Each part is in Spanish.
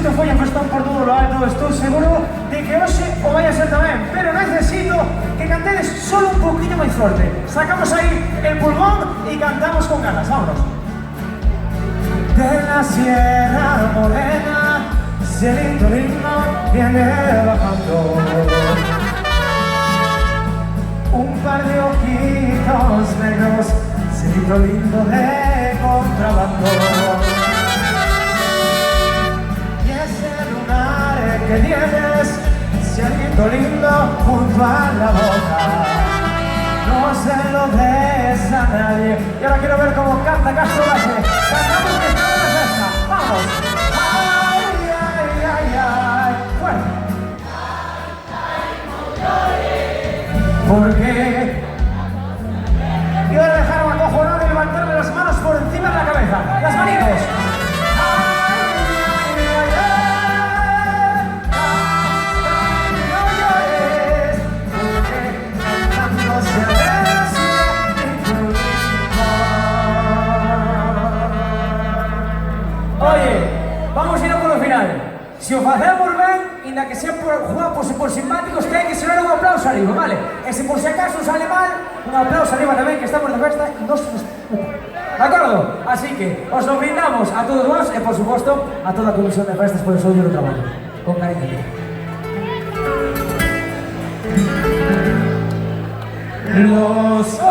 éxito foi a festón por todo lo alto. Estou seguro de que hoxe o vai a ser tamén, pero necesito que cantedes solo un poquinho máis forte. Sacamos aí el pulmón e cantamos con ganas, vámonos. De la Sierra Morena, cielito lindo viene bajando, un par de ojitos negros, cielito lindo de contrabando. Y ese lunar que tienes, cielito lindo junto a la boca, no se lo des a nadie. Y ahora quiero ver cómo canta Castro Valle. Cantamos que está en la fiesta. ¡Vamos! ¡Ay, ay, ay, ay! ¡Fuerte! Porque quiero dejar un acojonado y levantarme las manos por encima de la cabeza. ¡Las manitos! Oye, vamos a ir a por lo final. Si os facemos ben, inda que sea por guapos e por simpáticos, ten que sonar un aplauso arriba, vale? E se por si acaso sale mal, un aplauso arriba tamén, que estamos de festa e non se nos puta. De acordo? Así que os lo brindamos a todos vos e, por suposto, a toda a comisión de festas por el suyo do traballo. Con cariño. Los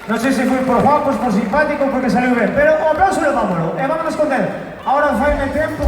non sei se foi por guapos, por simpático, porque saliu ben, pero o aplauso levámoslo, e vámonos con él. Ahora faime tempo